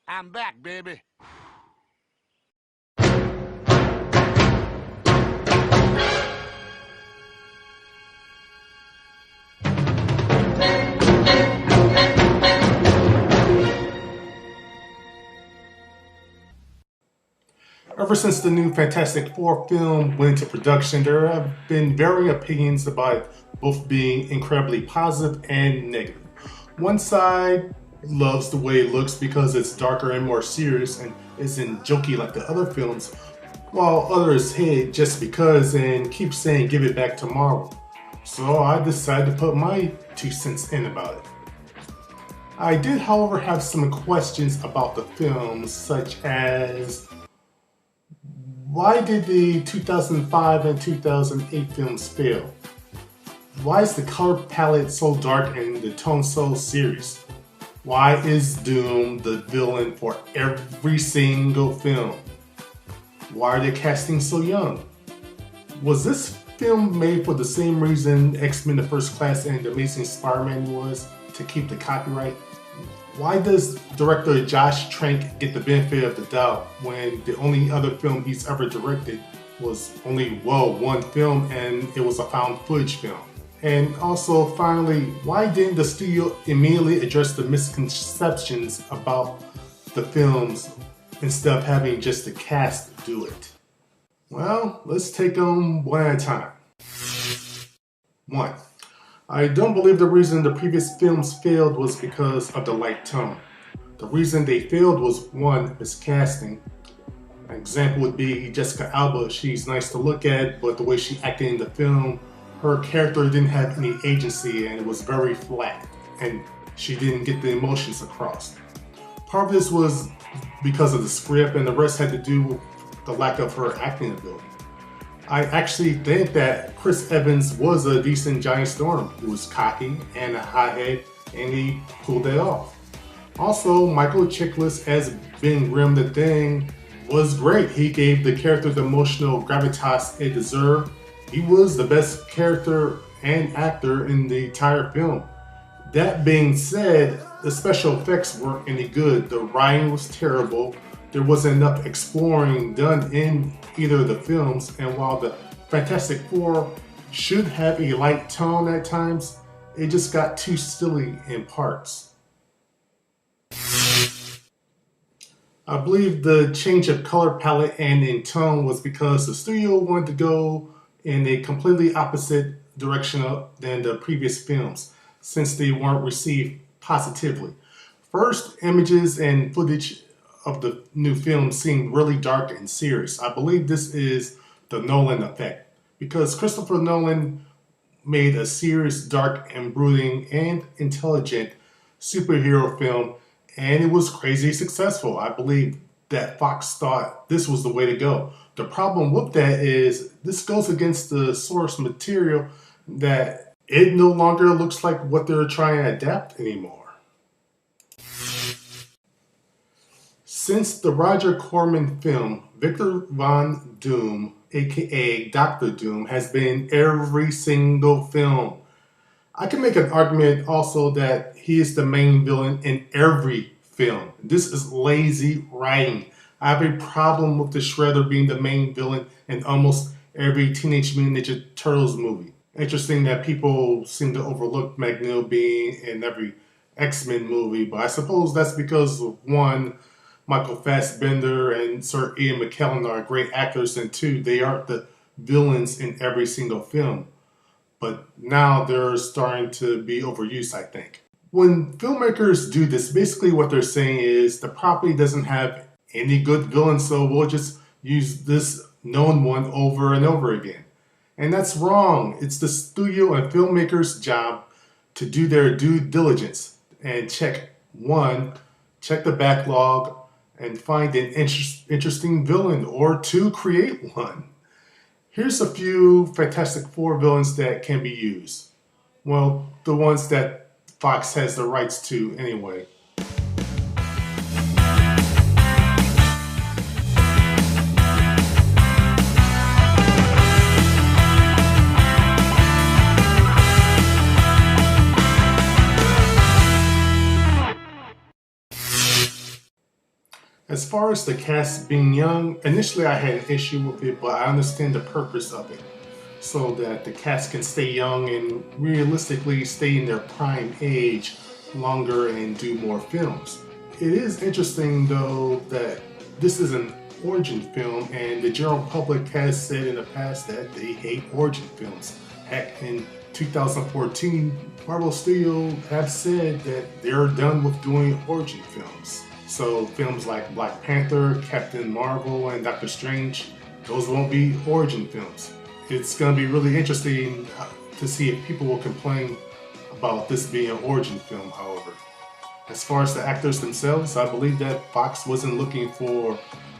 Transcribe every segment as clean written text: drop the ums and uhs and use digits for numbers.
I'm back, baby. Ever since the new Fantastic Four film went into production, there have been varying opinions about both being incredibly positive and negative. One side loves the way it looks because it's darker and more serious and isn't jokey like the other films, while others hate it just because and keep saying give it back to Marvel. So I decided to put my 2 cents in about it. I did, however, have some questions about the films, such as why did the 2005 and 2008 films fail? Why is the color palette so dark and the tone so serious? Why is Doom the villain for every single film? Why are they casting so young? Was this film made for the same reason X-Men The First Class and The Amazing Spider-Man was, to keep the copyright? Why does director Josh Trank get the benefit of the doubt when the only other film he's ever directed was only, one film, and it was a found footage film? And also, finally, why didn't the studio immediately address the misconceptions about the films instead of having just the cast do it? Well, let's take them one at a time. 1. I don't believe the reason the previous films failed was because of the light tone. The reason they failed was, 1, miscasting. An example would be Jessica Alba. She's nice to look at, but the way she acted in the film, her character didn't have any agency and it was very flat, and she didn't get the emotions across. Part of this was because of the script, and the rest had to do with the lack of her acting ability. I actually think that Chris Evans was a decent Johnny Storm. He was cocky and a hothead, and he pulled it off. Also, Michael Chiklis as Ben Grimm the Thing was great. He gave the character the emotional gravitas it deserved. He was the best character and actor in the entire film. That being said, the special effects weren't any good. The writing was terrible. There wasn't enough exploring done in either of the films, and while the Fantastic Four should have a light tone at times, it just got too silly in parts. I believe the change of color palette and in tone was because the studio wanted to go in a completely opposite direction than the previous films, since they weren't received positively. First, images and footage of the new film seemed really dark and serious. I believe this is the Nolan effect, because Christopher Nolan made a serious, dark, and brooding, and intelligent superhero film, and it was crazy successful. I believe that Fox thought this was the way to go. The problem with that is this goes against the source material, that it no longer looks like what they're trying to adapt anymore. Since the Roger Corman film, Victor Von Doom, aka Doctor Doom, has been in every single film. I can make an argument also that he is the main villain in every film. This is lazy writing. I have a problem with the Shredder being the main villain in almost every Teenage Mutant Ninja Turtles movie. Interesting that people seem to overlook Magneto being in every X-Men movie, but I suppose that's because, 1, Michael Fassbender and Sir Ian McKellen are great actors, and 2, they aren't the villains in every single film. But now they're starting to be overused, I think. When filmmakers do this, basically what they're saying is the property doesn't have any good villains, so we'll just use this known one over and over again. And that's wrong. It's the studio and filmmakers' job to do their due diligence and check the backlog, and find an interesting villain, or 2, create one. Here's a few Fantastic Four villains that can be used. Well, the ones that Fox has the rights to anyway. As far as the cast being young, initially I had an issue with it, but I understand the purpose of it, so that the cast can stay young and realistically stay in their prime age longer and do more films. It is interesting though that this is an origin film, and the general public has said in the past that they hate origin films. Heck, in 2014, Marvel Studios have said that they're done with doing origin films. So films like Black Panther, Captain Marvel, and Doctor Strange, those won't be origin films. It's going to be really interesting to see if people will complain about this being an origin film, however. As far as the actors themselves, I believe that Fox wasn't looking for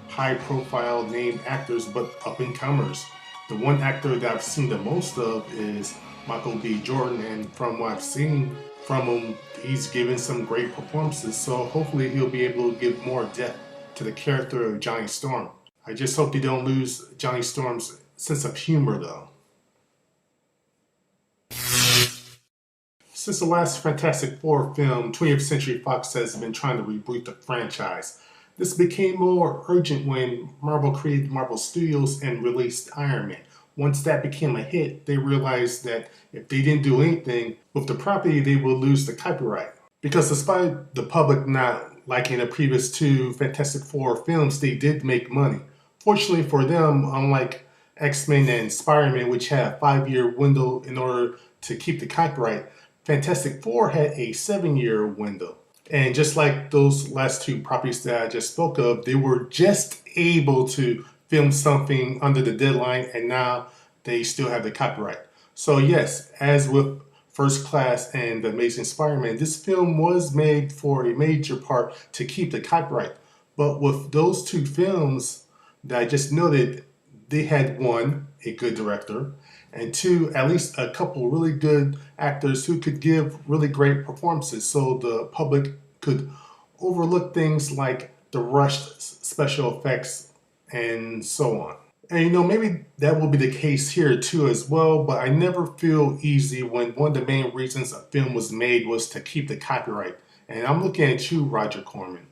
high-profile named actors, but up-and-comers. The one actor that I've seen the most of is Michael B. Jordan, and from what I've seen from him, he's given some great performances, so hopefully he'll be able to give more depth to the character of Johnny Storm. I just hope they don't lose Johnny Storm's sense of humor though. Since the last Fantastic Four film, 20th Century Fox has been trying to reboot the franchise. This became more urgent when Marvel created Marvel Studios and released Iron Man. Once that became a hit, they realized that if they didn't do anything with the property, they would lose the copyright. Because despite the public not liking the previous two Fantastic Four films, they did make money. Fortunately for them, unlike X-Men and Spider-Man, which had a 5-year window in order to keep the copyright, Fantastic Four had a 7-year window. And just like those last two properties that I just spoke of, they were just able to film something under the deadline, and now they still have the copyright. So yes, as with First Class and The Amazing Spider-Man, this film was made for a major part to keep the copyright. But with those two films that I just noted, they had one, a good director, and two, at least a couple really good actors who could give really great performances, so the public could overlook things like the rushed special effects and so on. And you know, maybe that will be the case here too as well, but I never feel easy when one of the main reasons a film was made was to keep the copyright. And I'm looking at you, Roger Corman.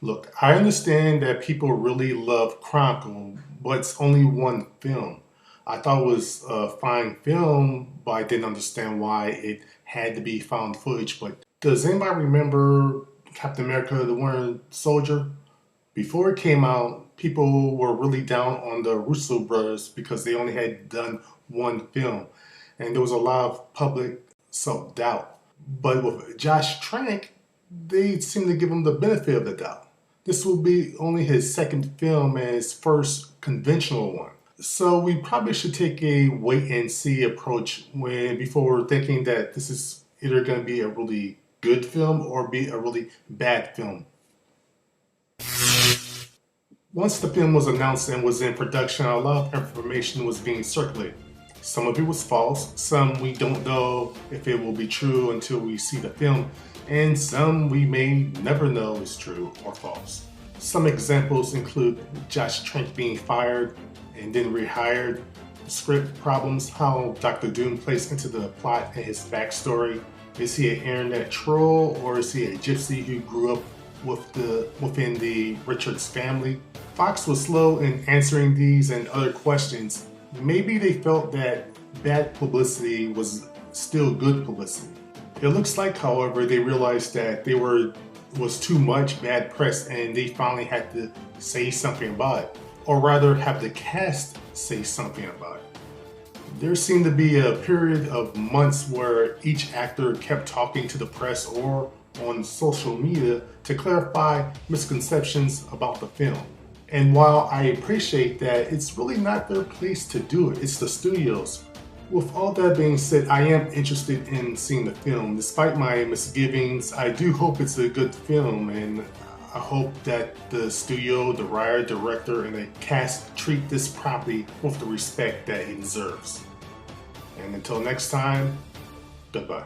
Look, I understand that people really love Chronicle, but it's only one film. I thought it was a fine film, but I didn't understand why it had to be found footage. But does anybody remember Captain America, the Winter Soldier? Before it came out, people were really down on the Russo brothers because they only had done one film. And there was a lot of public self-doubt. But with Josh Trank, they seem to give him the benefit of the doubt. This will be only his second film and his first conventional one. So we probably should take a wait and see approach before thinking that this is either going to be a really good film or be a really bad film. Once the film was announced and was in production, a lot of information was being circulated. Some of it was false, some we don't know if it will be true until we see the film, and some we may never know is true or false. Some examples include Josh Trank being fired and then rehired, script problems, how Dr. Doom plays into the plot and his backstory. Is he an internet troll, or is he a gypsy who grew up within the Richards family? Fox was slow in answering these and other questions. Maybe they felt that bad publicity was still good publicity. It looks like, however, they realized that was too much bad press and they finally had to say something about it. Or rather, have the cast say something about it. There seemed to be a period of months where each actor kept talking to the press or on social media to clarify misconceptions about the film. And while I appreciate that, it's really not their place to do it, it's the studios. With all that being said, I am interested in seeing the film. Despite my misgivings, I do hope it's a good film, and I hope that the studio, the writer, director, and the cast treat this property with the respect that it deserves. And until next time, goodbye.